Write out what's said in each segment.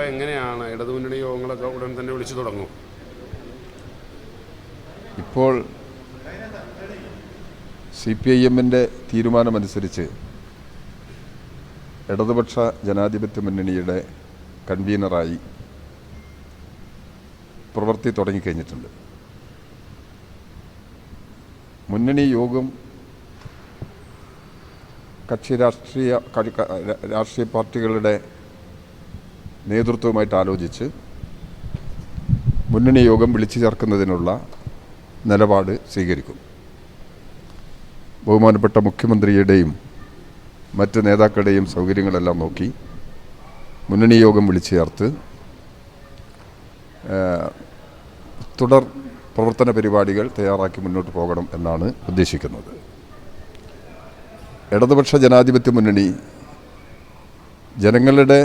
എങ്ങനെയാണ് ഇടതുമുന്നണി യോഗങ്ങളൊക്കെ ഉടൻ തന്നെ വിളിച്ചു തുടങ്ങും? ഇപ്പോൾ CPIM-ൻ്റെ തീരുമാനമനുസരിച്ച് ഇടതുപക്ഷ ജനാധിപത്യ മുന്നണിയുടെ കൺവീനറായി പ്രവൃത്തി തുടങ്ങിക്കഴിഞ്ഞിട്ടുണ്ട്. മുന്നണി യോഗം രാഷ്ട്രീയ പാർട്ടികളുടെ നേതൃത്വവുമായിട്ട് ആലോചിച്ച് മുന്നണി യോഗം വിളിച്ചു ചേർക്കുന്നതിനുള്ള നിലപാട് സ്വീകരിക്കും. ബഹുമാനപ്പെട്ട മുഖ്യമന്ത്രിയുടെയും മറ്റ് നേതാക്കളുടെയും സൗകര്യങ്ങളെല്ലാം നോക്കി മുന്നണി യോഗം വിളിച്ചു ചേർത്ത് തുടർ പ്രവർത്തന പരിപാടികൾ തയ്യാറാക്കി മുന്നോട്ട് പോകണം എന്നാണ് ഉദ്ദേശിക്കുന്നത്. ഇടതുപക്ഷ ജനാധിപത്യ മുന്നണി ജനങ്ങളുടെ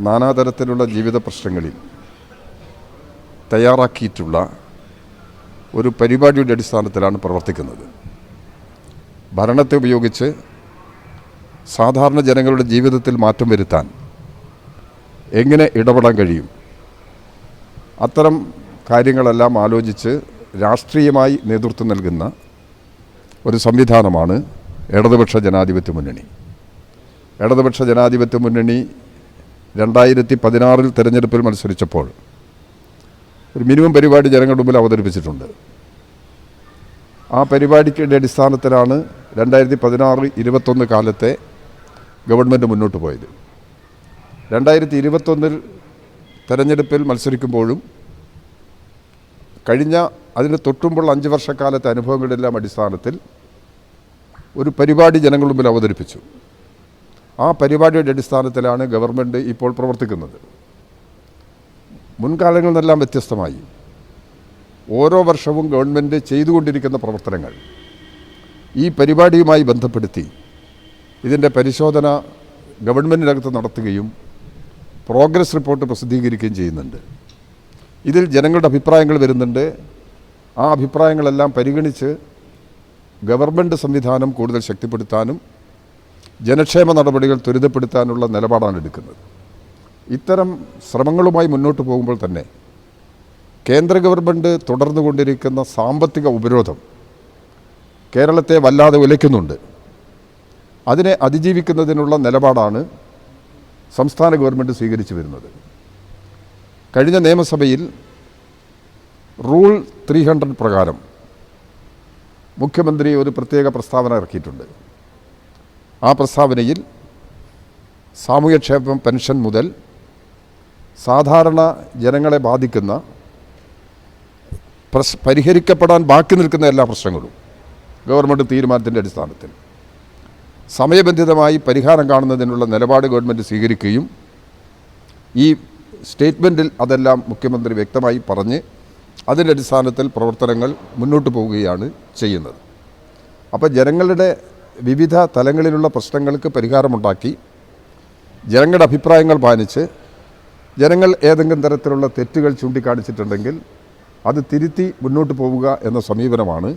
നാനാതരത്തിലുള്ള ജീവിത പ്രശ്നങ്ങളിൽ തയ്യാറാക്കിയിട്ടുള്ള ഒരു പരിപാടിയുടെ അടിസ്ഥാനത്തിലാണ് പ്രവർത്തിക്കുന്നത്. ഭരണത്തെ ഉപയോഗിച്ച് സാധാരണ ജനങ്ങളുടെ ജീവിതത്തിൽ മാറ്റം വരുത്താൻ എങ്ങനെ ഇടപെടാൻ കഴിയും, അത്തരം കാര്യങ്ങളെല്ലാം ആലോചിച്ച് രാഷ്ട്രീയമായി നേതൃത്വം നൽകുന്ന ഒരു സംവിധാനമാണ് ഇടതുപക്ഷ ജനാധിപത്യ മുന്നണി. ഇടതുപക്ഷ ജനാധിപത്യ മുന്നണി 2016 തെരഞ്ഞെടുപ്പിൽ മത്സരിച്ചപ്പോൾ ഒരു മിനിമം പരിപാടി ജനങ്ങളുടെ മുമ്പിൽ അവതരിപ്പിച്ചിട്ടുണ്ട്. ആ പരിപാടിയുടെ അടിസ്ഥാനത്തിലാണ് 2016-21 കാലത്തെ ഗവൺമെൻറ് മുന്നോട്ട് പോയത്. 2021 തെരഞ്ഞെടുപ്പിൽ മത്സരിക്കുമ്പോഴും കഴിഞ്ഞ അതിന് തൊട്ടുമ്പോൾ 5 വർഷക്കാലത്തെ അനുഭവങ്ങളുടെ എല്ലാം അടിസ്ഥാനത്തിൽ ഒരു പരിപാടി ജനങ്ങളുടെ മുമ്പിൽ അവതരിപ്പിച്ചു. ആ പരിപാടിയുടെ അടിസ്ഥാനത്തിലാണ് ഗവൺമെൻറ് ഇപ്പോൾ പ്രവർത്തിക്കുന്നത്. മുൻകാലങ്ങളിൽ നിന്നെല്ലാം വ്യത്യസ്തമായി ഓരോ വർഷവും ഗവൺമെൻറ് ചെയ്തുകൊണ്ടിരിക്കുന്ന പ്രവർത്തനങ്ങൾ ഈ പരിപാടിയുമായി ബന്ധപ്പെടുത്തി ഇതിൻ്റെ പരിശോധന ഗവൺമെൻറ്റിനകത്ത് നടത്തുകയും പ്രോഗ്രസ് റിപ്പോർട്ട് പ്രസിദ്ധീകരിക്കുകയും ചെയ്യുന്നുണ്ട്. ഇതിൽ ജനങ്ങളുടെ അഭിപ്രായങ്ങൾ വരുന്നുണ്ട്. ആ അഭിപ്രായങ്ങളെല്ലാം പരിഗണിച്ച് ഗവൺമെൻറ് സംവിധാനം കൂടുതൽ ശക്തിപ്പെടുത്താനും ജനക്ഷേമ നടപടികൾ ത്വരിതപ്പെടുത്താനുള്ള നിലപാടാണ് എടുക്കുന്നത്. ഇത്തരം ശ്രമങ്ങളുമായി മുന്നോട്ട് പോകുമ്പോൾ തന്നെ കേന്ദ്ര ഗവൺമെൻറ് തുടർന്നുകൊണ്ടിരിക്കുന്ന സാമ്പത്തിക ഉപരോധം കേരളത്തെ വല്ലാതെ ഉലയ്ക്കുന്നുണ്ട്. അതിനെ അതിജീവിക്കുന്നതിനുള്ള നിലപാടാണ് സംസ്ഥാന ഗവൺമെൻറ് സ്വീകരിച്ചു വരുന്നത്. കഴിഞ്ഞ നിയമസഭയിൽ റൂൾ 300 പ്രകാരം മുഖ്യമന്ത്രി ഒരു പ്രത്യേക പ്രസ്താവന ഇറക്കിയിട്ടുണ്ട്. ആ പ്രസ്താവനയിൽ സാമൂഹ്യക്ഷേമ പെൻഷൻ മുതൽ സാധാരണ ജനങ്ങളെ ബാധിക്കുന്ന പരിഹരിക്കപ്പെടാൻ ബാക്കി നിൽക്കുന്ന എല്ലാ പ്രശ്നങ്ങളും ഗവൺമെൻറ് തീരുമാനത്തിൻ്റെ അടിസ്ഥാനത്തിൽ സമയബന്ധിതമായി പരിഹാരം കാണുന്നതിനുള്ള നിലപാട് ഗവൺമെൻറ് സ്വീകരിക്കുകയും ഈ സ്റ്റേറ്റ്മെൻറ്റിൽ അതെല്ലാം മുഖ്യമന്ത്രി വ്യക്തമായി പറഞ്ഞ് അതിൻ്റെ അടിസ്ഥാനത്തിൽ പ്രവർത്തനങ്ങൾ മുന്നോട്ട് പോവുകയാണ് ചെയ്യുന്നത്. അപ്പോൾ ജനങ്ങളുടെ വിവിധ തലങ്ങളിലുള്ള പ്രശ്നങ്ങൾക്ക് പരിഹാരമുണ്ടാക്കി ജനങ്ങളുടെ അഭിപ്രായങ്ങൾ പാലിച്ച് ജനങ്ങൾ ഏതെങ്കിലും തരത്തിലുള്ള തെറ്റുകൾ ചൂണ്ടിക്കാണിച്ചിട്ടുണ്ടെങ്കിൽ അത് തിരുത്തി മുന്നോട്ട് പോവുക എന്ന സമീപനമാണ്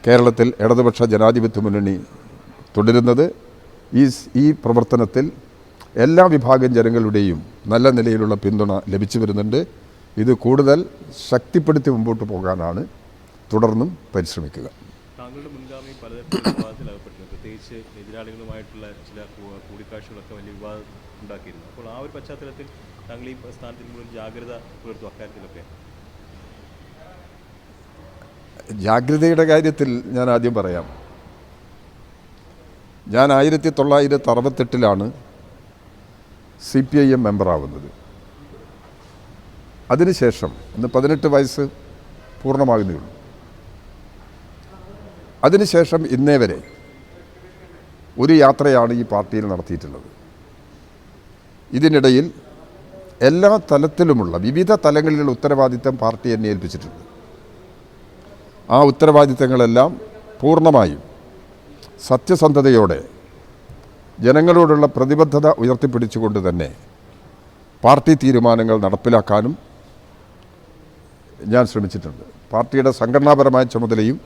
കേരളത്തിൽ ഇടതുപക്ഷ ജനാധിപത്യ മുന്നണി തുടരുന്നത്. ഈ പ്രവർത്തനത്തിൽ എല്ലാ വിഭാഗം ജനങ്ങളുടെയും നല്ല നിലയിലുള്ള പിന്തുണ ലഭിച്ചു വരുന്നുണ്ട്. ഇത് കൂടുതൽ ശക്തിപ്പെടുത്തി മുമ്പോട്ട് പോകാനാണ് തുടർന്നും പരിശ്രമിക്കുക. താങ്കളുടെ മുൻഗാമി പലതരത്തിലുള്ള പ്രത്യേകിച്ച് എതിരാളികളുമായിട്ടുള്ള ചില കൂടിക്കാഴ്ചകളൊക്കെ വലിയ വിവാദം ഉണ്ടാക്കിയിരുന്നു. അപ്പോൾ ആ ഒരു പശ്ചാത്തലത്തിൽ താങ്കൾ ഈ സ്ഥാനത്തിൽ കൂടുതൽ ജാഗ്രത പുലർത്തും അക്കാര്യത്തിലൊക്കെ? ജാഗ്രതയുടെ കാര്യത്തിൽ ഞാൻ ആദ്യം പറയാം. ഞാൻ 1968 CPIM മെമ്പറാവുന്നത്. അതിനുശേഷം ഇന്ന് 18 വയസ്സ് പൂർണ്ണമാകുന്നേ ഉള്ളൂ. അതിനുശേഷം ഇന്നേ വരെ ഒരു യാത്രയാണ് ഈ പാർട്ടിയിൽ നടത്തിയിട്ടുള്ളത്. ഇതിനിടയിൽ എല്ലാ തലത്തിലുമുള്ള വിവിധ തലങ്ങളിലുള്ള ഉത്തരവാദിത്തം പാർട്ടി എന്നെ ഏൽപ്പിച്ചിട്ടുണ്ട്. ആ ഉത്തരവാദിത്തങ്ങളെല്ലാം പൂർണ്ണമായും സത്യസന്ധതയോടെ ജനങ്ങളോടുള്ള പ്രതിബദ്ധത ഉയർത്തിപ്പിടിച്ചുകൊണ്ട് തന്നെ പാർട്ടി തീരുമാനങ്ങൾ നടപ്പിലാക്കാനും ഞാൻ ശ്രമിച്ചിട്ടുണ്ട്. പാർട്ടിയുടെ സംഘടനാപരമായ ചുമതലയും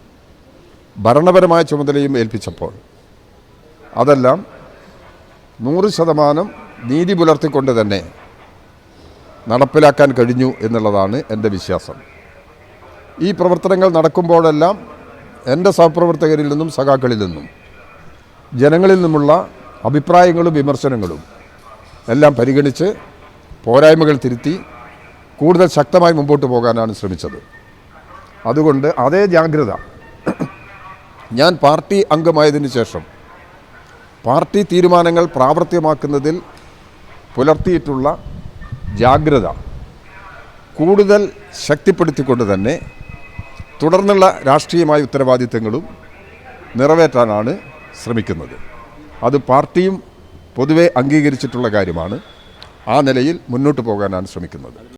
ഭരണപരമായ ചുമതലയും ഏൽപ്പിച്ചപ്പോൾ അതെല്ലാം 100% നീതി പുലർത്തിക്കൊണ്ട് തന്നെ നടപ്പിലാക്കാൻ കഴിഞ്ഞു എന്നുള്ളതാണ് എൻ്റെ വിശ്വാസം. ഈ പ്രവർത്തനങ്ങൾ നടക്കുമ്പോഴെല്ലാം എൻ്റെ സഹപ്രവർത്തകരിൽ നിന്നും സഖാക്കളിൽ നിന്നും ജനങ്ങളിൽ നിന്നുമുള്ള അഭിപ്രായങ്ങളും വിമർശനങ്ങളും എല്ലാം പരിഗണിച്ച് പോരായ്മകൾ തിരുത്തി കൂടുതൽ ശക്തമായി മുമ്പോട്ട് പോകാനാണ് ശ്രമിച്ചത്. അതുകൊണ്ട് അതേ ജാഗ്രത ഞാൻ പാർട്ടി അംഗമായതിനു ശേഷം പാർട്ടി തീരുമാനങ്ങൾ പ്രാവർത്തികമാക്കുന്നതിൽ പുലർത്തിയിട്ടുള്ള ജാഗ്രത കൂടുതൽ ശക്തിപ്പെടുത്തിക്കൊണ്ട് തന്നെ തുടർന്നുള്ള രാഷ്ട്രീയമായ ഉത്തരവാദിത്തങ്ങളും നിറവേറ്റാനാണ് ശ്രമിക്കുന്നത്. അത് പാർട്ടിയും പൊതുവെ അംഗീകരിച്ചിട്ടുള്ള കാര്യമാണ്. ആ നിലയിൽ മുന്നോട്ട് പോകാനാണ് ശ്രമിക്കുന്നത്.